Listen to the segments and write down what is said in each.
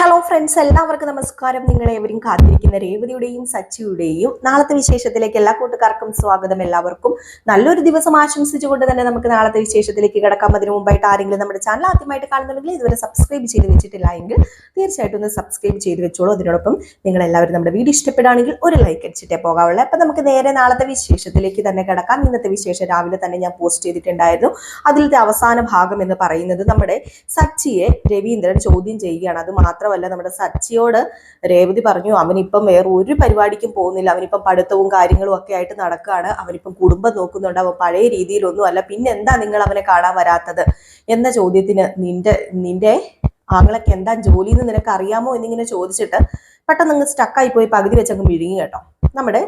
Hello friends, എല്ലാവർക്കും നമസ്കാരം. നിങ്ങളേവരും കാത്തിരിക്കുന്ന രേവതിയുടെയും സച്ചിയുടെയും നാളത്തെ വിശേഷത്തിലേക്ക് എല്ലാ കൂട്ടുകാർക്കും സ്വാഗതം. എല്ലാവർക്കും നല്ലൊരു ദിവസം ആശംസിച്ചുകൊണ്ട് തന്നെ നമുക്ക് നാളത്തെ വിശേഷത്തിലേക്ക് കിടക്കാം. അതിനു മുമ്പായിട്ട് ആരെങ്കിലും നമ്മുടെ ചാനൽ ആദ്യമായിട്ട് കാണുന്നുണ്ടെങ്കിൽ ഇതുവരെ സബ്സ്ക്രൈബ് ചെയ്ത് വെച്ചിട്ടില്ല എങ്കിൽ തീർച്ചയായിട്ടും ഒന്ന് സബ്സ്ക്രൈബ് ചെയ്ത് വെച്ചോളൂ. അതിനോടൊപ്പം നിങ്ങൾ എല്ലാവരും നമ്മുടെ വീഡിയോ ഇഷ്ടപ്പെടുകയാണെങ്കിൽ ഒരു ലൈക്ക് അടിച്ചിട്ടേ പോകാവുള്ളൂ. അപ്പം നമുക്ക് നേരെ നാളത്തെ വിശേഷത്തിലേക്ക് തന്നെ കിടക്കാം. ഇന്നത്തെ വിശേഷം രാവിലെ തന്നെ ഞാൻ പോസ്റ്റ് ചെയ്തിട്ടുണ്ടായിരുന്നു. അതിലത്തെ അവസാന ഭാഗം എന്ന് പറയുന്നത് നമ്മുടെ സച്ചിയെ രവീന്ദ്രൻ ചോദ്യം ചെയ്യുകയാണ്. അത് മാത്രമല്ല, നമ്മുടെ സച്ചിയോട് രേവതി പറഞ്ഞു അവനിപ്പം വേറെ ഒരു പരിപാടിക്കും പോകുന്നില്ല, അവനിപ്പം പഠിത്തവും കാര്യങ്ങളും ഒക്കെ ആയിട്ട് നടക്കുകയാണ്, അവനിപ്പം കുടുംബം നോക്കുന്നുണ്ട്, അവൻ പഴയ രീതിയിലൊന്നും അല്ല, പിന്നെ എന്താ നിങ്ങൾ അവനെ കാണാൻ വരാത്തത് എന്ന ചോദ്യത്തിന് നിന്റെ ആങ്ങളൊക്കെ എന്താ ജോലി എന്ന് നിനക്ക് അറിയാമോ എന്നിങ്ങനെ ചോദിച്ചിട്ട് പെട്ടെന്ന് അങ്ങ് സ്റ്റക്കായി പോയി പകുതി വെച്ചങ്ങ് വിഴുങ്ങി കേട്ടോ. നമ്മുടെ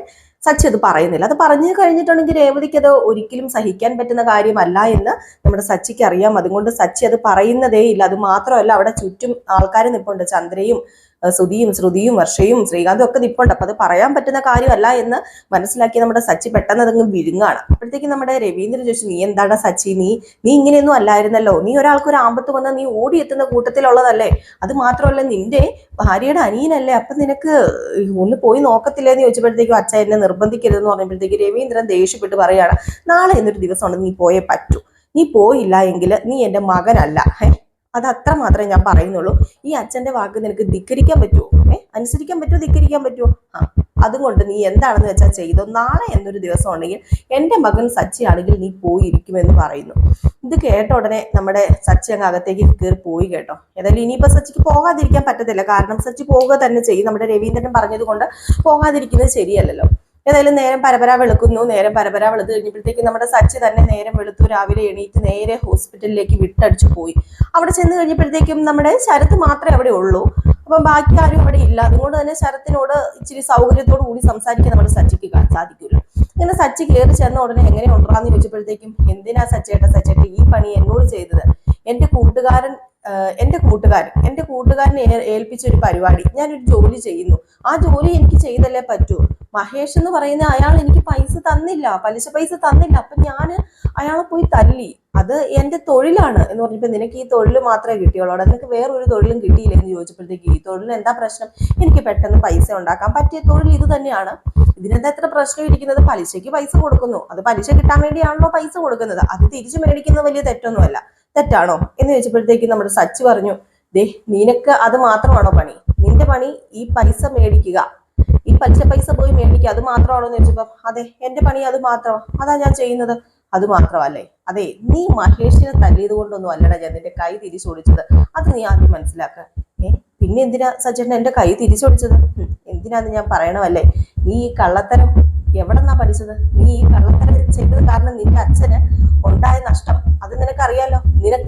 സച്ചി അത് പറയുന്നില്ല. അത് പറഞ്ഞു കഴിഞ്ഞിട്ടുണ്ടെങ്കിൽ രേവതിക്ക് അത് ഒരിക്കലും സഹിക്കാൻ പറ്റുന്ന കാര്യമല്ല എന്ന് നമ്മുടെ സച്ചിക്ക് അറിയാം. അതുകൊണ്ട് സച്ചി അത് പറയുന്നതേ ഇല്ല. അത് മാത്രമല്ല, അവിടെ ചുറ്റും ആൾക്കാർ നിൽപ്പുണ്ട്. ചന്ദ്രയും ശ്രുതിയും വർഷയും ശ്രീകാന്തും ഒക്കെ നിൽപ്പുണ്ട്. അപ്പൊ അത് പറയാൻ പറ്റുന്ന കാര്യമല്ല എന്ന് മനസ്സിലാക്കി നമ്മുടെ സച്ചി പെട്ടെന്ന് അതങ്ങ് വിഴുങ്ങാണ്. അപ്പോഴത്തേക്കും നമ്മുടെ രവീന്ദ്രൻ ചോദിച്ചു, നീ എന്താടാ സച്ചി, നീ ഇങ്ങനെയൊന്നും അല്ലായിരുന്നല്ലോ, നീ ഒരാൾക്ക് ഒരു ആപത്ത് വന്നാൽ നീ ഓടിയെത്തുന്ന കൂട്ടത്തിലുള്ളതല്ലേ, അത് മാത്രമല്ല നിന്റെ ഭാര്യയുടെ അനിയനല്ലേ, അപ്പൊ നിനക്ക് ഒന്ന് പോയി നോക്കത്തില്ലേന്ന് ചോദിച്ചപ്പോഴത്തേക്കും അച്ഛൻ എന്നെ നിർബന്ധിക്കരുതെന്ന് പറഞ്ഞപ്പോഴത്തേക്ക് രവീന്ദ്രൻ ദേഷ്യപ്പെട്ട് പറയാണ്, നാളെ എന്നൊരു ദിവസമാണ് നീ പോയേ പറ്റൂ, നീ പോയില്ല എങ്കിൽ നീ എൻ്റെ മകനല്ല. അത് അത്ര മാത്രമേ ഞാൻ പറയുന്നുള്ളൂ. ഈ അച്ഛന്റെ വാക്ക് നിനക്ക് ധിക്കരിക്കാൻ പറ്റുമോ? അനുസരിക്കാൻ പറ്റുമോ, ധിക്കരിക്കാൻ പറ്റുമോ? അതുകൊണ്ട് നീ എന്താണെന്ന് വെച്ചാൽ ചെയ്തോ. നാളെ എന്നൊരു ദിവസം ഉണ്ടെങ്കിൽ എൻ്റെ മകൻ സച്ചി ആണെങ്കിൽ നീ പോയിരിക്കുമെന്ന് പറയുന്നു. ഇത് കേട്ട ഉടനെ നമ്മുടെ സച്ചി അങ്ങ് അകത്തേക്ക് കയറി പോയി കേട്ടോ. ഏതായാലും ഇനിയിപ്പോ സച്ചിക്ക് പോകാതിരിക്കാൻ പറ്റത്തില്ല. കാരണം സച്ചി പോവുക തന്നെ ചെയ്യും. നമ്മുടെ രവീന്ദ്രൻ പറഞ്ഞത് കൊണ്ട് പോകാതിരിക്കുന്നത് ശരിയല്ലല്ലോ. ഏതായാലും നേരം പരപര വെളുക്കുന്നു. നേരം പരപര വെളുത്ത് കഴിഞ്ഞപ്പോഴത്തേക്ക് നമ്മുടെ സച്ചി തന്നെ നേരം വെളുത്തു രാവിലെ എണീറ്റ് നേരെ ഹോസ്പിറ്റലിലേക്ക് വിട്ടടിച്ചു പോയി. അവിടെ ചെന്ന് കഴിഞ്ഞപ്പോഴത്തേക്കും നമ്മുടെ ശരത്ത് മാത്രമേ അവിടെ ഉള്ളൂ. അപ്പൊ ബാക്കി ആരും അവിടെ ഇല്ല. അതുകൊണ്ട് തന്നെ ശരത്തിനോട് ഇച്ചിരി സൗകര്യത്തോടു കൂടി സംസാരിക്കാൻ നമ്മുടെ സച്ചിക്ക് സാധിക്കില്ല. അങ്ങനെ സച്ചി കയറി ചെന്ന ഉടനെ എങ്ങനെ ഉണ്ടാന്ന് ചോദിച്ചപ്പോഴത്തേക്കും, എന്തിനാ സച്ചേട്ട ഈ പണി എന്നോട് ചെയ്തത്? എന്റെ കൂട്ടുകാരനെ ഏൽപ്പിച്ച ഒരു പരിപാടി, ഞാനൊരു ജോലി ചെയ്യുന്നു, ആ ജോലി എനിക്ക് ചെയ്തല്ലേ പറ്റൂ. മഹേഷ് എന്ന് പറയുന്ന അയാൾ എനിക്ക് പൈസ തന്നില്ല, പലിശ പൈസ തന്നില്ല, അപ്പൊ ഞാൻ അയാളെ പോയി തല്ലി. അത് എന്റെ തൊഴിലാണ് എന്ന് പറഞ്ഞപ്പോ, നിനക്ക് ഈ തൊഴിൽ മാത്രമേ കിട്ടിയുള്ളൂ, നിനക്ക് വേറൊരു തൊഴിലും കിട്ടിയില്ല എന്ന് ചോദിച്ചപ്പോഴത്തേക്ക്, ഈ തൊഴിലിന് എന്താ പ്രശ്നം? എനിക്ക് പെട്ടെന്ന് പൈസ ഉണ്ടാക്കാൻ പറ്റിയ തൊഴിൽ ഇത് തന്നെയാണ്, ഇതിനെന്താ എത്ര പ്രശ്നം ഇരിക്കുന്നത്? പലിശയ്ക്ക് പൈസ കൊടുക്കുന്നു, അത് പലിശ കിട്ടാൻ വേണ്ടിയാണല്ലോ പൈസ കൊടുക്കുന്നത്, അത് തിരിച്ചു മേടിക്കുന്നത് വലിയ തെറ്റൊന്നുമല്ല, തെറ്റാണോ എന്ന് ചോദിച്ചപ്പോഴത്തേക്ക് നമ്മുടെ സച്ചി പറഞ്ഞു, ദേ നിനക്ക് അത് മാത്രമാണോ പണി? നിന്റെ പണി ഈ പൈസ മേടിക്കുക, ഈ പലിശ പോയി മേടിക്കുക, അത് മാത്രമാണോ എന്ന് ചോദിച്ചപ്പോ, അതെ എന്റെ പണി അത് മാത്രം, അതാ ഞാൻ ചെയ്യുന്നത്. അത് മാത്രമല്ലേ? അതെ, നീ മഹേഷിനെ തല്ലിയത് കൊണ്ടൊന്നും അല്ലടാ ഞാൻ നിന്റെ കൈ തിരിച്ചൊടിച്ചത്, അത് നീ ആദ്യം മനസ്സിലാക്ക. പിന്നെ എന്തിനാ സച്ചേട്ടൻ എന്റെ കൈ തിരിച്ചൊടിച്ചത്? എന്തിനാന്ന് ഞാൻ പറയണമല്ലേ. നീ ഈ കള്ളത്തരം എവിടെന്നാ പഠിച്ചത്? നീ ഈ കള്ളത്തരം ചെയ്തത് കാരണം നിന്റെ അച്ഛന് ഉണ്ടായ നഷ്ടം അത് നിനക്കറിയാലോ.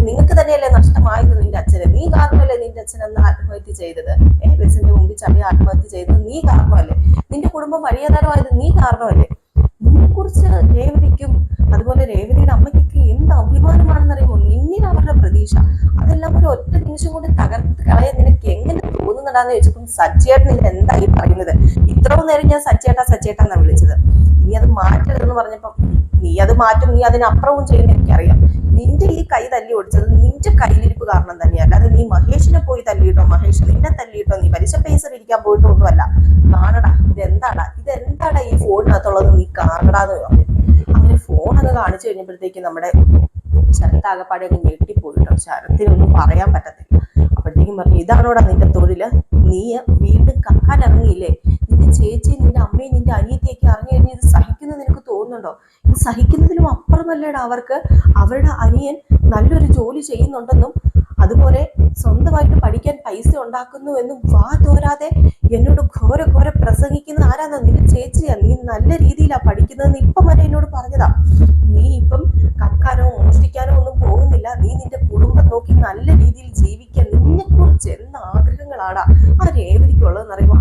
നിങ്ങൾക്ക് തന്നെയല്ലേ നഷ്ടമായത് നിന്റെ അച്ഛന്. നീ കാരണമല്ലേ നിന്റെ അച്ഛൻ അന്ന് ആത്മഹത്യ ചെയ്തത്. ബസിന്റെ മുമ്പിൽ ചടി ആത്മഹത്യ ചെയ്തത് നീ കാരണമല്ലേ. നിന്റെ കുടുംബം വഴിയാധാരമായത് നീ കാരണമല്ലേ. നിന്നെ കുറിച്ച് രേവതിക്കും അതുപോലെ രേവതിയുടെ അമ്മയ്ക്കൊക്കെ എന്ത് അഭിമാനമാണെന്നറിയുമോ? നിന്നിൽ അവരുടെ പ്രതീക്ഷ അതെല്ലാം ഒരു ഒറ്റ നിമിഷം കൊണ്ട് തകർത്ത് കളയാൻ നിനക്ക് എങ്ങനെ തോന്നുന്നുണ്ടാന്ന് ചോദിച്ചപ്പം, സച്ചിയേട്ടൻ ഇത് എന്താ ഈ പറയുന്നത്? ഇത്രയും നേരം ഞാൻ സച്ചിയേട്ടാന്നാ വിളിച്ചത്, ഇനി അത് മാറ്റരുതെന്ന് പറഞ്ഞപ്പം, നീ അത് മാറ്റും, നീ അതിനപ്പുറവും ചെയ്യുന്ന എനിക്കറിയാം. നിന്റെ ഈ കൈ തല്ലി ഓടിച്ചത് നിന്റെ കയ്യിലിരിപ്പ് കാരണം തന്നെയല്ല. അത് നീ മഹേഷിനെ പോയി തല്ലിയിട്ടോ, മഹേഷ് നിന്നെ തല്ലിയിട്ടോ, നീ പലിശ പൈസ ഇരിക്കാൻ പോയിട്ടോ ഒന്നുമല്ല. കാണടാ ഇതെന്താടാ ഈ ഫോണിനകത്തുള്ളത്, നീ കാണടാന്ന് പറഞ്ഞു. അങ്ങനെ ഫോൺ അത് കാണിച്ചു കഴിഞ്ഞപ്പോഴത്തേക്ക് നമ്മുടെ ശരത്ത് ആകപ്പാടെ അങ്ങ് ഞെട്ടിപ്പോയിട്ടോ. ശരത്തിനൊന്നും പറയാൻ പറ്റത്തില്ല. അപ്പോഴത്തേക്കും പറഞ്ഞു, ഇതാണോടാ നിന്റെ തൊഴില്? നീ വീണ്ടും കക്കാൻ ഇറങ്ങിയില്ലേ? നിന്റെ ചേച്ചി, നിന്റെ അമ്മയും നിന്റെ അനിയത്തിയൊക്കെ അറിഞ്ഞു കഴിഞ്ഞാൽ ഇത് സഹിക്കുന്നത് നിനക്ക് തോന്നുന്നുണ്ടോ? ഇത് സഹിക്കുന്നതിലും അപ്പുറമല്ലേടാ അവർക്ക് അവരുടെ അനിയൻ നല്ലൊരു ജോലി ചെയ്യുന്നുണ്ടെന്നും അതുപോലെ സ്വന്തമായിട്ട് പഠിക്കാൻ പൈസ ഉണ്ടാക്കുന്നു എന്നും വാ തോരാതെ എന്നോട് ഘോര പ്രസംഗിക്കുന്ന ആരാന്നോ? നിന്റെ ചേച്ചിയാ. നീ നല്ല രീതിയിലാണ് പഠിക്കുന്നതെന്ന് ഇപ്പം വരെ എന്നോട് പറഞ്ഞതാ. നീ ഇപ്പം കക്കാനോ മോഷ്ടിക്കാനോ ഒന്നും പോകുന്നില്ല, നീ നിന്റെ കുടുംബം നോക്കി നല്ല രീതിയിൽ ജീവിക്കാൻ നിന്നെക്കുറിച്ച് എന്ത് ആഗ്രഹങ്ങളാടാ ആ രേവതിക്കുള്ളതെന്ന് അറിയുമ്പോൾ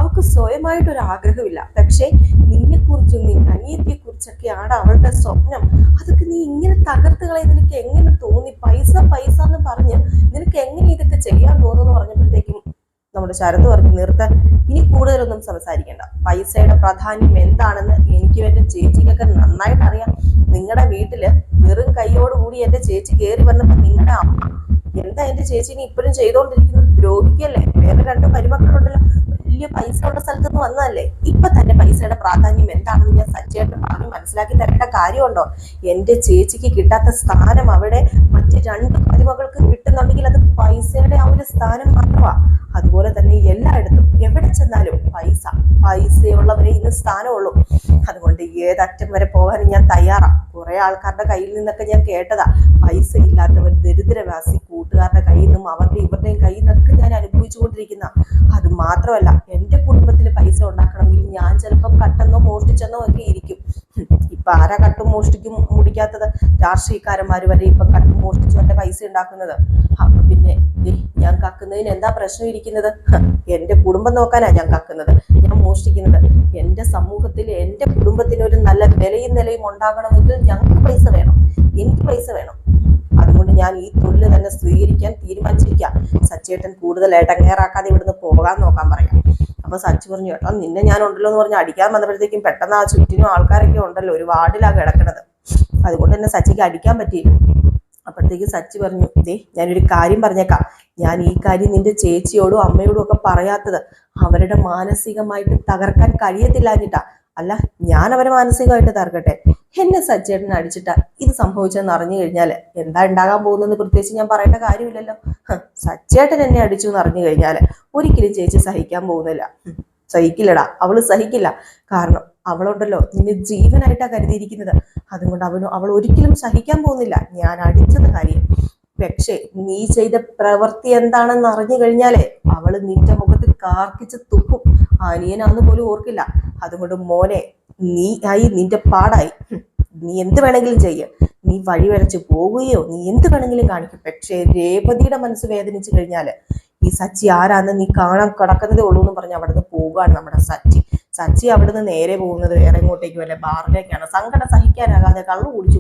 അവക്ക് സ്വയമായിട്ടൊരു ആഗ്രഹമില്ല. പക്ഷെ നിന്നെക്കുറിച്ചും നിന്റെ അനിയത്തിയെ കുറിച്ചൊക്കെയാണ് അവളുടെ സ്വപ്നം. അതൊക്കെ നീ ഇങ്ങനെ തകർത്ത് കളയാൻ നിനക്ക് എങ്ങനെ തോന്നി? പൈസ എന്ന് പറഞ്ഞ് നിനക്ക് എങ്ങനെ ഇതൊക്കെ ചെയ്യാൻ തോന്നുന്നു പറഞ്ഞപ്പോഴത്തേക്കും നമ്മുടെ ശരത് പറഞ്ഞു, നിർത്താൻ, ഇനി കൂടുതലൊന്നും സംസാരിക്കണ്ട. പൈസയുടെ പ്രാധാന്യം എന്താണെന്ന് എനിക്കും എന്റെ ചേച്ചിക്കൊക്കെ നന്നായിട്ട് അറിയാം. നിങ്ങളുടെ വീട്ടില് വെറും കൈയോടുകൂടി എന്റെ ചേച്ചി കയറി വന്നപ്പോ നിങ്ങളുടെ അമ്മ എന്താ എന്റെ ചേച്ചിനെ ഇപ്പോഴും ചെയ്തോണ്ടിരിക്കുന്നത്? ദ്രോഹിക്കൽ വേറെ 2 മരുമക്കളുണ്ടല്ലോ, വലിയ പൈസ ഉള്ള സ്ഥലത്ത് നിന്ന് വന്നതല്ലേ. ഇപ്പൊ തന്നെ പൈസയുടെ പ്രാധാന്യം എന്താണെന്ന് ഞാൻ സച്ചേട്ടൻ പറഞ്ഞ് മനസ്സിലാക്കി തരേണ്ട കാര്യമുണ്ടോ? എന്റെ ചേച്ചിക്ക് കിട്ടാത്ത സ്ഥാനം അവിടെ മറ്റ് 2 മരുമകൾക്ക് കിട്ടുന്നുണ്ടെങ്കിൽ അത് പൈസയുടെ ആ ഒരു സ്ഥാനം മാത്രമാ. അതുപോലെ തന്നെ എല്ലായിടത്തും എവിടെ ചെന്നാലും പൈസയുള്ളവരെ ഇന്ന് സ്ഥാനമുള്ളൂ. അതുകൊണ്ട് ഏതറ്റം വരെ പോകാനും ഞാൻ തയ്യാറാ. കുറെ ആൾക്കാരുടെ കയ്യിൽ നിന്നൊക്കെ ഞാൻ കേട്ടതാ, പൈസ ഇല്ലാത്തവർ ദരിദ്രവാസി കൂട്ടുകാരുടെ കയ്യിൽ നിന്നും ഇവരുടെയും കയ്യിൽ നിന്നൊക്കെ ഞാൻ അനുഭവിച്ചുകൊണ്ടിരിക്കുന്ന. അത് മാത്രമല്ല, എന്റെ കുടുംബത്തിൽ പൈസ ഉണ്ടാക്കണമെങ്കിൽ ഞാൻ ചിലപ്പം കട്ടെന്നോ മോഷ്ടിച്ചെന്നോ ഒക്കെ ഇരിക്കും. ഇപ്പൊ ആരാ കട്ടും മോഷ്ടിക്കും മുടിക്കാത്തത്? രാഷ്ട്രീയക്കാരന്മാര് വരെ ഇപ്പൊ കട്ടും മോഷ്ടിച്ചു എന്റെ പൈസ ഉണ്ടാക്കുന്നത്. അപ്പൊ പിന്നെ ഞാൻ കക്കുന്നതിന് എന്താ പ്രശ്നം ഇരിക്കുന്നത്? എന്റെ കുടുംബം നോക്കാനാ ഞാൻ കക്കുന്നത്, ഞാൻ മോഷ്ടിക്കുന്നത്. എന്റെ സമൂഹത്തിൽ എന്റെ കുടുംബത്തിന് ഒരു നല്ല വിലയും നിലയും ഉണ്ടാകണമെങ്കിൽ ഞങ്ങൾക്ക് പൈസ വേണം, എനിക്ക് പൈസ വേണം. അതുകൊണ്ട് ഞാൻ ഈ തൊഴിൽ തന്നെ സ്വീകരിക്കാൻ തീരുമാനിച്ചിരിക്കാം. സച്ചേട്ടൻ കൂടുതൽ ഇടങ്ങേറാക്കാതെ ഇവിടുന്ന് പോകാൻ നോക്കാൻ പറയാം. അപ്പൊ സച്ചി പറഞ്ഞു, ചേട്ടാ നിന്നെ ഞാൻ ഉണ്ടല്ലോ എന്ന് പറഞ്ഞ് അടിക്കാൻ വന്നപ്പോഴത്തേക്കും പെട്ടെന്ന് ആ ചുറ്റിനും ആൾക്കാരൊക്കെ ഉണ്ടല്ലോ, ഒരു വാർഡിലാ കിടക്കണത്, അതുകൊണ്ട് തന്നെ സച്ചിക്ക് അടിക്കാൻ പറ്റിയില്ല. അപ്പോഴത്തേക്ക് സച്ചി പറഞ്ഞു, ഞാനൊരു കാര്യം പറഞ്ഞേക്കാം, ഞാൻ ഈ കാര്യം നിന്റെ ചേച്ചിയോടും അമ്മയോടും ഒക്കെ പറയാത്തത് അവരുടെ മാനസികമായിട്ട് തകർക്കാൻ കഴിയത്തില്ലാഞ്ഞിട്ടാ. അല്ല, ഞാൻ അവരെ മാനസികമായിട്ട് തകർക്കട്ടെ? എന്നെ സച്ചേട്ടനെ അടിച്ചിട്ടാ ഇത് സംഭവിച്ചെന്ന് അറിഞ്ഞു കഴിഞ്ഞാല് എന്താ ഉണ്ടാകാൻ പോകുന്നത് പ്രത്യേകിച്ച് ഞാൻ പറയേണ്ട കാര്യമില്ലല്ലോ. സച്ചേട്ടൻ എന്നെ അടിച്ചു എന്ന് അറിഞ്ഞു കഴിഞ്ഞാല് ഒരിക്കലും ചേച്ചി സഹിക്കാൻ പോകുന്നില്ല. സഹിക്കില്ലടാ, അവള് സഹിക്കില്ല. കാരണം അവളുണ്ടല്ലോ നിന്നെ ജീവനായിട്ടാ കരുതിയിരിക്കുന്നത്. അതുകൊണ്ട് അവൾ ഒരിക്കലും സഹിക്കാൻ പോകുന്നില്ല ഞാൻ അടിച്ചത് കാര്യം. പക്ഷേ നീ ചെയ്ത പ്രവൃത്തി എന്താണെന്ന് അറിഞ്ഞു കഴിഞ്ഞാലേ അവള് നിന്റെ മുഖത്ത് കാർക്കിച്ച് തുപ്പും. അനിയനാന്ന് പോലും ഓർക്കില്ല. അതുകൊണ്ട് മോനെ, നീ ആയി നിന്റെ പാടായി. നീ എന്ത് വേണമെങ്കിലും ചെയ്യ, നീ വഴി വരച്ച് പോവുകയോ നീ എന്ത് വേണമെങ്കിലും കാണിക്കും. പക്ഷേ രേവതിയുടെ മനസ്സ് വേദനിച്ചു കഴിഞ്ഞാല് ഈ സച്ചി ആരാന്ന് നീ കാണാൻ കിടക്കുന്നതേ ഉള്ളൂ എന്ന് പറഞ്ഞ് അവിടുന്ന് പോവുകയാണ് നമ്മുടെ സച്ചി അവിടുന്ന് നേരെ പോകുന്നത് വേറെ എങ്ങോട്ടേക്കും അല്ലെ, ബാറിലേക്കാണ്. സങ്കടം സഹിക്കാനാകാതെ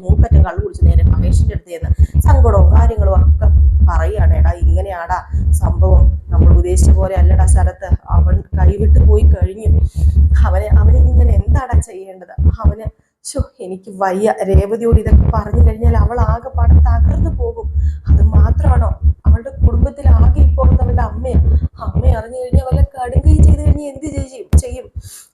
മൂക്കറ്റം കള്ളു കുടിച്ച് നേരെ മഹേഷിന്റെ അടുത്ത് ചെന്ന് സങ്കടവും കാര്യങ്ങളും ഒക്കെ പറയുകയാണ്. എടാ ഇങ്ങനെയാടാ സംഭവം, നമ്മൾ ഉദ്ദേശിച്ച പോലെ അല്ലടാ ശരത്ത്, അവൻ കൈവിട്ട് പോയി കഴിഞ്ഞു. അവന് ഇങ്ങനെ എന്താടാ ചെയ്യേണ്ടത്? എനിക്ക് വയ്യ. രേവതിയോട് ഇതൊക്കെ പറഞ്ഞു കഴിഞ്ഞാൽ അവൾ ആകെ പാടെ തകർന്നു പോകും. അത് മാത്രമാണോ, അവളുടെ കുടുംബത്തിൽ ആകെ ഇപ്പോൾ അവളുടെ അമ്മ അറിഞ്ഞു കഴിഞ്ഞാൽ വല്ല കടുങ്കൈ ചെയ്ത് കഴിഞ്ഞാൽ എന്ത് ചെയ്യും?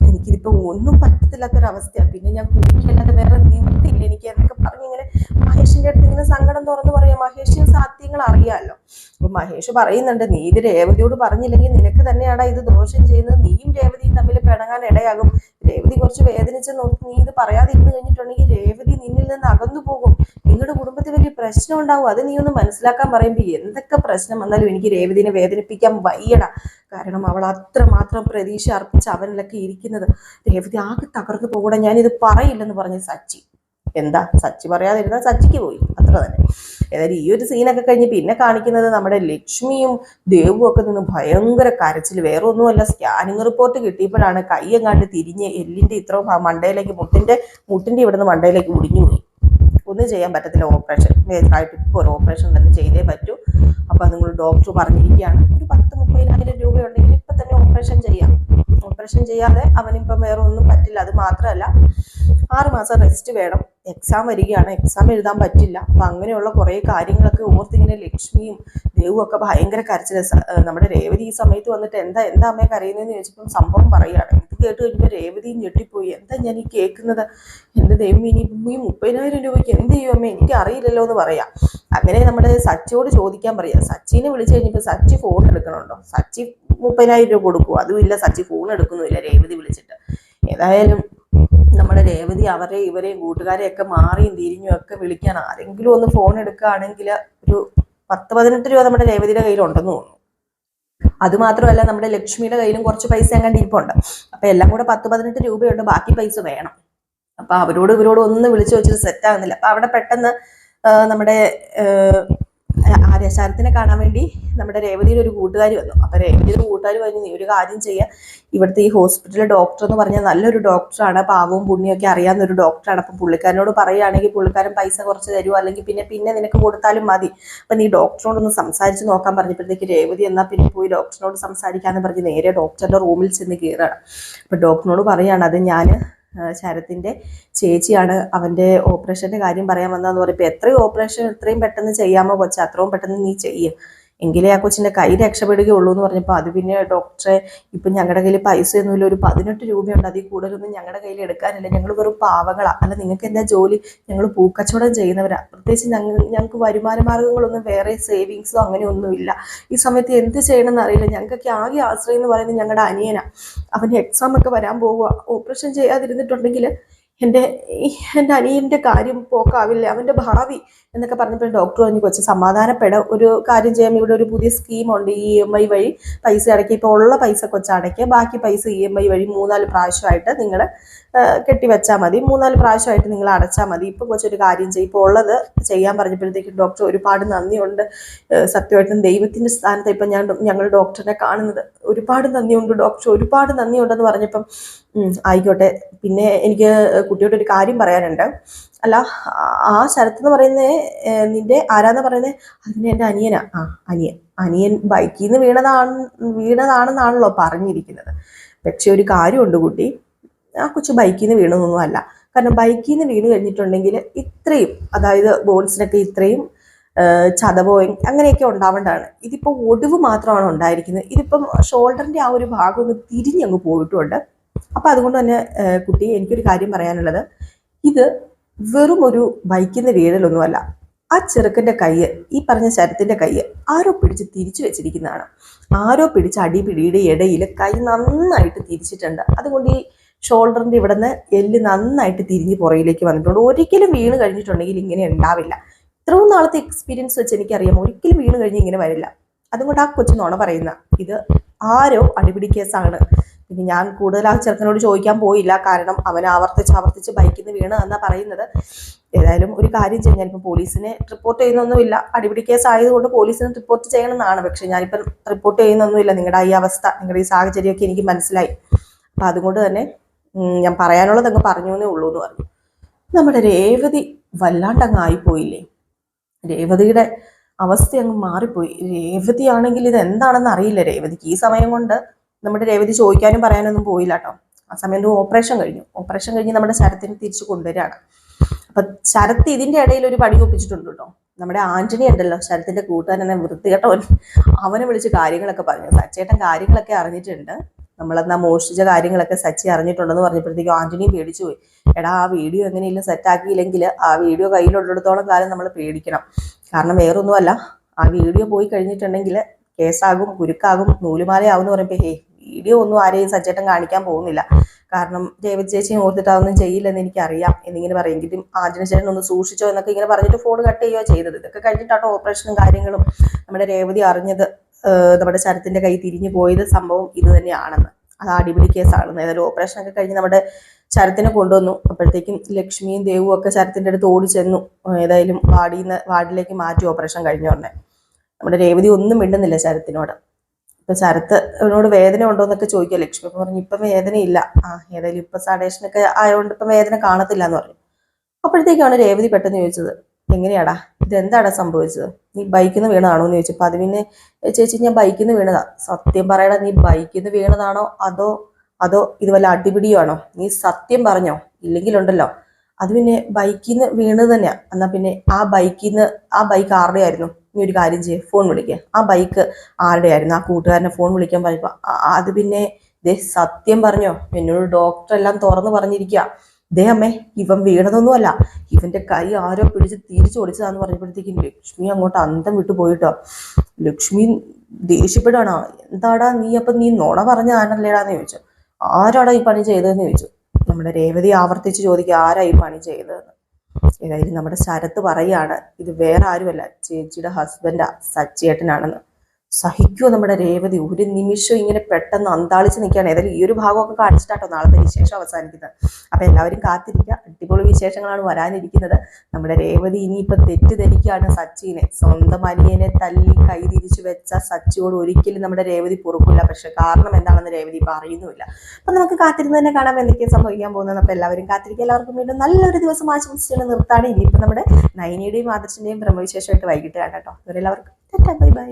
എനിക്കിതിപ്പോ ഒന്നും പറ്റത്തില്ലാത്തൊരവസ്ഥയാണ്. പിന്നെ ഞാൻ കുടിക്കല്ലാതെ വേറെ നിവൃത്തിയില്ല എനിക്ക് എന്നൊക്കെ പറഞ്ഞിങ്ങനെ മഹേഷിന്റെ അടുത്ത് ഇങ്ങനെ സങ്കടം തുറന്നു പറയാം. മഹേഷിന് സത്യങ്ങൾ അറിയാമല്ലോ. അപ്പൊ മഹേഷ് പറയുന്നുണ്ട്, നീ ഇത് രേവതിയോട് പറഞ്ഞില്ലെങ്കിൽ നിനക്ക് തന്നെയാടാ ഇത് ദോഷം ചെയ്യുന്നത്. നീയും രേവതിയും തമ്മിൽ പിണങ്ങാൻ ഇടയാകും. രേവതി കുറച്ച് വേദനിച്ച് നോക്കി നീ ഇത് പറയാതിരുന്നു കഴിഞ്ഞിട്ടുണ്ടെങ്കിൽ രേവതി നിന്നിൽ നിന്ന് അകന്നു പോകും. നിങ്ങളുടെ കുടുംബത്തിൽ വലിയ പ്രശ്നം ഉണ്ടാവും. അത് നീ ഒന്ന് മനസ്സിലാക്കാൻ പറയുമ്പോൾ എന്തൊക്കെ പ്രശ്നം വന്നാലും എനിക്ക് രേവതിനെ വേദനിപ്പിക്കാൻ വയ്യടാ. കാരണം അവൾ അത്രമാത്രം പ്രതീക്ഷ അർപ്പിച്ച് അവനിലൊക്കെ ഇരിക്കുന്നത്. രേവതി ആകെ തകർന്നു പോകൂടെ, ഞാനിത് പറയില്ലെന്ന് പറഞ്ഞ സച്ചി. എന്താ സച്ചി പറയാതിരുന്ന സച്ചിക്ക് പോയി, അത്ര തന്നെ. ഏതായാലും ഈ ഒരു സീനൊക്കെ കഴിഞ്ഞ് പിന്നെ കാണിക്കുന്നത് നമ്മുടെ ലക്ഷ്മിയും ദേവും ഒക്കെ നിന്ന് ഭയങ്കര കരച്ചിൽ. വേറെ ഒന്നുമല്ല, സ്കാനിങ് റിപ്പോർട്ട് കിട്ടിയപ്പോഴാണ് കൈ എങ്ങാണ്ട് തിരിഞ്ഞ് എല്ലിന്റെ ഇത്രയും മണ്ടയിലേക്ക് മുട്ടിന്റെ ഇവിടുന്ന് മണ്ടയിലേക്ക് മുടിഞ്ഞു പോയി. ഒന്നും ചെയ്യാൻ പറ്റത്തില്ല, ഓപ്പറേഷൻ മേജറായിട്ട് ഇപ്പോൾ ഒരു ഓപ്പറേഷൻ തന്നെ ചെയ്തേ പറ്റൂ. അപ്പൊ നിങ്ങൾ ഡോക്ടർ പറഞ്ഞിരിക്കുകയാണ് ഒരു 10-30,000 രൂപ ഉണ്ടെങ്കിൽ ഇപ്പൊ തന്നെ ഓപ്പറേഷൻ ചെയ്യാം. ഓപ്പറേഷൻ ചെയ്യാതെ അവനിപ്പം വേറെ ഒന്നും പറ്റില്ല. അത് മാത്രമല്ല 6 മാസം റെസ്റ്റ് വേണം. എക്സാം വരികയാണ്, എക്സാം എഴുതാൻ പറ്റില്ല. അപ്പൊ അങ്ങനെയുള്ള കുറെ കാര്യങ്ങളൊക്കെ ഓർത്തിങ്ങനെ ലക്ഷ്മിയും ദേവും ഒക്കെ ഭയങ്കര കരച്ചില്. നമ്മുടെ രേവതി ഈ സമയത്ത് വന്നിട്ട് എന്താ അമ്മയെ കരയുന്നതെന്ന് ചോദിച്ചപ്പോൾ സംഭവം പറയുകയാണ്. ഇത് കേട്ട് കഴിഞ്ഞപ്പോൾ രേവതിയും ഞെട്ടിപ്പോയി. എന്താ ഞാൻ ഈ കേൾക്കുന്നത്? എന്റെ ദൈവം, ഇനി 30,000 രൂപയ്ക്ക് എന്ത് ചെയ്യും അമ്മ, എനിക്ക് അറിയില്ലല്ലോ എന്ന് പറയാം. അങ്ങനെ നമ്മുടെ സച്ചിയോട് ചോദിക്കാൻ പറയാം. സച്ചിനെ വിളിച്ചു കഴിഞ്ഞപ്പോൾ സച്ചി ഫോൺ എടുക്കണുണ്ടോ? സച്ചി 30,000 രൂപ കൊടുക്കും, അതുമില്ല. സച്ചി ഫോൺ എടുക്കുന്നുമില്ല രേവതി വിളിച്ചിട്ട്. ഏതായാലും നമ്മുടെ രേവതി ഇവരെയും കൂട്ടുകാരെയൊക്കെ മാറിയും തിരിഞ്ഞും ഒക്കെ വിളിക്കാൻ ആരെങ്കിലും ഒന്ന് ഫോൺ എടുക്കുകയാണെങ്കിൽ ഒരു 10-18 രൂപ നമ്മുടെ രേവതിയുടെ കയ്യിലുണ്ടെന്ന് തോന്നുന്നു. അത് മാത്രമല്ല നമ്മുടെ ലക്ഷ്മിയുടെ കയ്യിലും കുറച്ച് പൈസ എങ്ങാണ്ട് ഇരിപ്പുണ്ട്. അപ്പൊ എല്ലാം കൂടെ 10-18 രൂപയുണ്ട്, ബാക്കി പൈസ വേണം. അപ്പൊ ഇവരോട് ഒന്നും വിളിച്ചു വെച്ചിട്ട് സെറ്റ് ആകുന്നില്ല. അപ്പൊ അവിടെ പെട്ടെന്ന് നമ്മുടെ ശരത്തിനെ കാണാൻ വേണ്ടി നമ്മുടെ രേവതിയുടെ ഒരു കൂട്ടുകാരി വന്നു. അപ്പൊ രേവതിയുടെ കൂട്ടുകാർ പറഞ്ഞു, നീ ഒരു കാര്യം ചെയ്യുക, ഇവിടുത്തെ ഈ ഹോസ്പിറ്റലിലെ ഡോക്ടർ എന്ന് പറഞ്ഞാൽ നല്ലൊരു ഡോക്ടറാണ്, പാവവും പുണ്യമൊക്കെ അറിയാവുന്ന ഒരു ഡോക്ടറാണ്. അപ്പം പുള്ളിക്കാരനോട് പറയുകയാണെങ്കിൽ പുള്ളിക്കാരൻ പൈസ കുറച്ച് തരുമോ, അല്ലെങ്കിൽ പിന്നെ നിനക്ക് കൊടുത്താലും മതി. അപ്പൊ നീ ഡോക്ടറിനോടൊന്ന് സംസാരിച്ച് നോക്കാൻ പറഞ്ഞപ്പോഴത്തേക്ക് രേവതി എന്നാ പിന്നെ പോയി ഡോക്ടറിനോട് സംസാരിക്കാന്ന് പറഞ്ഞ് നേരെ ഡോക്ടറുടെ റൂമിൽ ചെന്ന് കയറുകയാണ്. അപ്പൊ ഡോക്ടറിനോട് പറയാണ്, അത് ഞാൻ ശരത്തിന്റെ ചേച്ചിയാണ്, അവന്റെ ഓപ്പറേഷന്റെ കാര്യം പറയാൻ വന്നതെന്ന് പറയുമ്പോൾ എത്രയും ഓപ്പറേഷൻ എത്രയും പെട്ടെന്ന് ചെയ്യാമോ കൊച്ചാ, അത്രയും പെട്ടെന്ന് നീ ചെയ്യും. എങ്കിലേ ആ കൊച്ചിൻ്റെ കൈ രക്ഷപ്പെടുകയുള്ളൂ എന്ന് പറഞ്ഞപ്പോൾ അത് പിന്നെ ഡോക്ടറെ ഇപ്പം ഞങ്ങളുടെ കയ്യിൽ പൈസയൊന്നുമില്ല, ഒരു 18 രൂപയുണ്ട്, അതിൽ കൂടുതലൊന്നും ഞങ്ങളുടെ കയ്യിൽ എടുക്കാനില്ല, ഞങ്ങൾ വെറും പാവങ്ങളാണ്. അല്ല നിങ്ങൾക്ക് എന്താ ജോലി? ഞങ്ങൾ പൂക്കച്ചവടം ചെയ്യുന്നവരാണ്, പ്രത്യേകിച്ച് ഞങ്ങൾക്ക് വരുമാന മാർഗ്ഗങ്ങളൊന്നും വേറെ സേവിങ്സോ അങ്ങനെയൊന്നുമില്ല, ഈ സമയത്ത് എന്ത് ചെയ്യണമെന്ന് അറിയില്ല. ഞങ്ങൾക്കൊക്കെ ആകെ ആശ്രയം എന്ന് പറയുന്നത് ഞങ്ങളുടെ അനിയനാണ്. അവന് എക്സാം ഒക്കെ വരാൻ പോവുക, ഓപ്പറേഷൻ ചെയ്യാതിരുന്നിട്ടുണ്ടെങ്കിൽ എൻ്റെ അനിയൻ്റെ കാര്യം പോക്കാവില്ല, അവൻ്റെ ഭാവി എന്നൊക്കെ പറഞ്ഞപ്പോൾ ഡോക്ടർ പറഞ്ഞു കൊച്ച് സമാധാനപ്പെടാം, ഒരു കാര്യം ചെയ്യാം, ഇവിടെ ഒരു പുതിയ സ്കീമുണ്ട്, EMI വഴി പൈസ അടയ്ക്കുക, ഇപ്പോൾ ഉള്ള പൈസ കൊച്ച് അടയ്ക്കുക, ബാക്കി പൈസ EMI വഴി 3-4 പ്രാവശ്യമായിട്ട് നിങ്ങൾ കെട്ടിവെച്ചാൽ മതി, 3-4 പ്രാവശ്യമായിട്ട് നിങ്ങൾ അടച്ചാൽ മതി. ഇപ്പോൾ കൊച്ചൊരു കാര്യം ചെയ്യും, ഇപ്പോൾ ഉള്ളത് ചെയ്യാൻ പറഞ്ഞപ്പോഴത്തേക്കും ഡോക്ടർ ഒരുപാട് നന്ദിയുണ്ട്, സത്യമായിട്ടും ദൈവത്തിൻ്റെ സ്ഥാനത്ത് ഇപ്പം ഞങ്ങൾ ഡോക്ടറിനെ കാണുന്നത്, ഒരുപാട് നന്ദിയുണ്ട് ഡോക്ടർ, ഒരുപാട് നന്ദിയുണ്ടെന്ന് പറഞ്ഞപ്പം ആയിക്കോട്ടെ. പിന്നെ എനിക്ക് കുട്ടിയോട് ഒരു കാര്യം പറയാനുണ്ട്. അല്ല, ആ ശരത്ത് എന്ന് പറയുന്നത് നിന്റെ ആരാന്ന് പറയുന്നത്? അതിന് എൻ്റെ അനിയനാ. അനിയൻ ബൈക്കിൽ നിന്ന് വീണതാണെന്നാണല്ലോ പറഞ്ഞിരിക്കുന്നത്. പക്ഷെ ഒരു കാര്യമുണ്ട് കുട്ടി, ആ കൊച്ചു ബൈക്കിൽ നിന്ന് വീണതൊന്നും അല്ല. കാരണം ബൈക്കിൽ നിന്ന് വീണ് കഴിഞ്ഞിട്ടുണ്ടെങ്കിൽ ഇത്രയും, അതായത് ബോൺസിനൊക്കെ ഇത്രയും ചതവോ അങ്ങനെയൊക്കെ ഉണ്ടാവേണ്ടതാണ്. ഇതിപ്പോൾ ഒടിവ് മാത്രമാണ് ഉണ്ടായിരിക്കുന്നത്. ഇതിപ്പം ഷോൾഡറിൻ്റെ ആ ഒരു ഭാഗം ഒന്ന് തിരിഞ്ഞങ്ങ് പോയിട്ടുമുണ്ട്. അപ്പം അതുകൊണ്ട് തന്നെ കുട്ടി, എനിക്കൊരു കാര്യം പറയാനുള്ളത്, ഇത് വെറും ഒരു ബൈക്കിൽ നിന്ന് വീഴലൊന്നുമല്ല. ആ ചെറുക്കൻ്റെ കയ്യ്, ഈ പറഞ്ഞ ശരത്തിൻ്റെ കയ്യ് ആരോ പിടിച്ച് തിരിച്ചു വെച്ചിരിക്കുന്നതാണ്. ആരോ പിടിച്ച് അടിപിടിയുടെ ഇടയിൽ കൈ നന്നായിട്ട് തിരിച്ചിട്ടുണ്ട്. അതുകൊണ്ട് ഈ ഷോൾഡറിൻ്റെ ഇവിടെ നിന്ന് എല്ല് നന്നായിട്ട് തിരിഞ്ഞ് പുറയിലേക്ക് വന്നിട്ടുണ്ട്. ഒരിക്കലും വീണ് കഴിഞ്ഞിട്ടുണ്ടെങ്കിൽ ഇങ്ങനെ ഉണ്ടാവില്ല. ഇത്രയും നാളത്തെ എക്സ്പീരിയൻസ് വെച്ച് എനിക്കറിയാം, ഒരിക്കലും വീണ് കഴിഞ്ഞ് ഇങ്ങനെ വരില്ല. അതുകൊണ്ട് ആ കൊച്ചു നുണ പറയുന്ന, ഇത് ആരോ അടിപിടി കേസാണ്. പിന്നെ ഞാൻ കൂടുതൽ ആ ചെറുക്കനോട് ചോദിക്കാൻ പോയില്ല, കാരണം അവൻ ആവർത്തിച്ച് ബൈക്കിൽ നിന്ന് വീണ് എന്നാ പറയുന്നത്. ഏതായാലും ഒരു കാര്യം ചെയ്യാൻ, ഞാനിപ്പോൾ പോലീസിനെ റിപ്പോർട്ട് ചെയ്യുന്നൊന്നുമില്ല, അടിപിടി കേസ് ആയതുകൊണ്ട് പോലീസിന് റിപ്പോർട്ട് ചെയ്യണമെന്നാണ്. പക്ഷെ ഞാനിപ്പം റിപ്പോർട്ട് ചെയ്യുന്നൊന്നുമില്ല. നിങ്ങളുടെ ഈ അവസ്ഥ, നിങ്ങളുടെ ഈ സാഹചര്യമൊക്കെ എനിക്ക് മനസ്സിലായി. അപ്പം അതുകൊണ്ട് തന്നെ ഞാൻ പറയാനുള്ളത് അങ്ങ് പറഞ്ഞു എന്നേ ഉള്ളൂ എന്ന് പറഞ്ഞു. നമ്മുടെ രേവതി വല്ലാണ്ടങ്ങ് ആയിപ്പോയില്ലേ, രേവതിയുടെ അവസ്ഥ അങ്ങ് മാറിപ്പോയി. രേവതി ആണെങ്കിൽ ഇത് എന്താണെന്ന് അറിയില്ല. രേവതിക്ക് ഈ സമയം കൊണ്ട് നമ്മുടെ രേവതി ചോദിക്കാനും പറയാനൊന്നും പോയില്ല കേട്ടോ. ആ സമയത്ത് ഓപ്പറേഷൻ കഴിഞ്ഞ് നമ്മുടെ ശരത്തിനെ തിരിച്ചു കൊണ്ടുവരികയാണ്. അപ്പൊ ശരത്ത് ഇതിന്റെ ഇടയിൽ ഒരു പണി ഒപ്പിച്ചിട്ടുണ്ട് കേട്ടോ. നമ്മുടെ ആന്റണി ഉണ്ടല്ലോ, ശരത്തിന്റെ കൂട്ടുകാരനെ വൃത്തികെട്ടവൻ, അവനെ വിളിച്ച് കാര്യങ്ങളൊക്കെ പറഞ്ഞു. സച്ചേട്ടൻ കാര്യങ്ങളൊക്കെ അറിഞ്ഞിട്ടുണ്ട്, നമ്മളെന്നാ മോഷ്ടിച്ച കാര്യങ്ങളൊക്കെ സച്ചി അറിഞ്ഞിട്ടുണ്ടെന്ന് പറഞ്ഞപ്പോഴത്തേക്കും ആന്റണി പേടിച്ചു പോയി. എടാ, ആ വീഡിയോ എങ്ങനെയില്ല സെറ്റാക്കിയില്ലെങ്കിൽ ആ വീഡിയോ കയ്യിലുള്ളിടത്തോളം കാലം നമ്മൾ പേടിക്കണം. കാരണം വേറൊന്നുമല്ല, ആ വീഡിയോ പോയി കഴിഞ്ഞിട്ടുണ്ടെങ്കിൽ കേസാകും, കുരുക്കാകും, നൂലുമാലയാവും എന്ന് പറയുമ്പോൾ വീഡിയോ ഒന്നും ആരെയും സച്ചേട്ടൻ കാണിക്കാൻ പോകുന്നില്ല. കാരണം രേവതി ചേച്ചിയും ഓർത്തിട്ട് അതൊന്നും ചെയ്യില്ലെന്ന് എനിക്കറിയാം എന്നിങ്ങനെ പറയുമെങ്കിലും ആന്റണി ചേട്ടൻ ഒന്ന് സൂക്ഷിച്ചോ എന്നൊക്കെ ഇങ്ങനെ പറഞ്ഞിട്ട് ഫോൺ കട്ട് ചെയ്യുകയോ ചെയ്തത്. ഇതൊക്കെ കഴിഞ്ഞിട്ടാട്ടോ ഓപ്പറേഷനും കാര്യങ്ങളും നമ്മുടെ രേവതി അറിഞ്ഞത്, നമ്മുടെ ശരത്തിന്റെ കൈ തിരിഞ്ഞു പോയത് സംഭവം ഇത് തന്നെയാണെന്ന്. അത് അടിപിടി കേസാണെന്ന്. ഏതായാലും ഓപ്പറേഷനൊക്കെ കഴിഞ്ഞ് നമ്മുടെ ശരത്തിനെ കൊണ്ടുവന്നു. അപ്പോഴത്തേക്കും ലക്ഷ്മിയും ദേവും ഒക്കെ ശരത്തിന്റെ അടുത്ത് ഓടി ചെന്നു. ഏതായാലും വാർഡിലേക്ക് മാറ്റി ഓപ്പറേഷൻ കഴിഞ്ഞ ഉടനെ. നമ്മുടെ രേവതി ഒന്നും മിണ്ടുന്നില്ല ശരത്തിനോട്. ഇപ്പൊ ശരത്തിനോട് വേദന ഉണ്ടോ എന്നൊക്കെ ചോദിക്കുക. ലക്ഷ്മി ഇപ്പൊ പറഞ്ഞു ഇപ്പം വേദനയില്ല, ഏതായാലും ഇപ്പൊ സഡേഷനൊക്കെ ആയതുകൊണ്ട് ഇപ്പം വേദന കാണത്തില്ല എന്ന് പറഞ്ഞു. അപ്പോഴത്തേക്കാണ് രേവതി പെട്ടെന്ന് ചോദിച്ചത്, എങ്ങനെയാടാ, ഇതെന്താടാ സംഭവിച്ചത്? നീ ബൈക്കിൽ നിന്ന് വീണതാണോ എന്ന് ചോദിച്ചപ്പോൾ അത് പിന്നെ ചേച്ചി ഞാൻ ബൈക്കിൽ നിന്ന് വീണതാ. സത്യം പറയടാ, നീ ബൈക്കിൽ നിന്ന് വീണതാണോ അതോ ഇത് വല്ല അടിപിടിയോ ആണോ? നീ സത്യം പറഞ്ഞോ, ഇല്ലെങ്കിലുണ്ടല്ലോ. അത് പിന്നെ ബൈക്കിൽ നിന്ന് വീണത് തന്നെയാ. എന്നാ പിന്നെ ആ ബൈക്ക് ആരുടെ ആയിരുന്നു? നീ ഒരു കാര്യം ചെയ്യേ, ഫോൺ വിളിക്കുക. ആ ബൈക്ക് ആരുടെ ആയിരുന്നു? ആ കൂട്ടുകാരനെ ഫോൺ വിളിക്കാൻ പറഞ്ഞപ്പോ അത് പിന്നെ സത്യം പറഞ്ഞോ, എന്നോട് ഡോക്ടറെല്ലാം തുറന്നു പറഞ്ഞിരിക്കുക. അമ്മേ, ഇവൻ വീണതൊന്നുമല്ല, ഇവന്റെ കൈ ആരോ പിടിച്ച് തിരിച്ചു ഓടിച്ചതാന്ന് പറഞ്ഞപ്പോഴത്തേക്കും ലക്ഷ്മി അങ്ങോട്ട് അന്തം വിട്ടു പോയിട്ടോ. ലക്ഷ്മി ദേഷ്യപ്പെടാണോ, എന്താടാ നീ നുണ പറഞ്ഞ ആനല്ലേടാന്ന് ചോദിച്ചു. ആരാടാ ഈ പണി ചെയ്തതെന്ന് ചോദിച്ചു. നമ്മുടെ രേവതി ആവർത്തിച്ച് ചോദിക്കുക, ആരാ ഈ പണി ചെയ്തതെന്ന്. ഏതായാലും നമ്മുടെ ശരത്ത് പറയാണ്, ഇത് വേറെ ആരുമല്ല, ചേച്ചിയുടെ ഹസ്ബൻഡാ, സച്ചിയേട്ടനാണെന്ന്. സഹിക്കുമോ നമ്മുടെ രേവതി? ഒരു നിമിഷം ഇങ്ങനെ പെട്ടെന്ന് അന്താളിച്ച് നിൽക്കുകയാണ്. ഏതായാലും ഈ ഒരു ഭാഗമൊക്കെ കാണിച്ചിട്ടാട്ടോ നാളത്തെ വിശേഷം അവസാനിക്കുന്നത്. അപ്പൊ എല്ലാവരും കാത്തിരിക്കുക, അടിപൊളി വിശേഷങ്ങളാണ് വരാനിരിക്കുന്നത്. നമ്മുടെ രേവതി ഇനിയിപ്പൊ തെറ്റിദ്ധരിക്കുകയാണ് സച്ചിനെ. സ്വന്തം അനിയനെ തല്ലി കൈ തിരിച്ചു വെച്ച സച്ചിയോട് ഒരിക്കലും നമ്മുടെ രേവതി പൊറുക്കില്ല. പക്ഷെ കാരണം എന്താണെന്ന് രേവതി പറയുന്നുമില്ല. അപ്പൊ നമുക്ക് കാത്തിരുന്ന് തന്നെ കാണാം എന്തൊക്കെയാണ് സംഭവിക്കാൻ പോകുന്നത്. അപ്പൊ എല്ലാവരും കാത്തിരിക്കുക. എല്ലാവർക്കും വീണ്ടും നല്ലൊരു ദിവസം ആശംസിച്ചുകൊണ്ട് നിർത്താണ്. ഇനിയിപ്പോ നമ്മുടെ നൈനിയുടെയും ആദർശിന്റെയും ബ്രഹ്മവിശേഷമായിട്ട് വൈകിട്ട് കാണാം കേട്ടോ. ഇവരെല്ലാവർക്കും ബൈ ബൈ.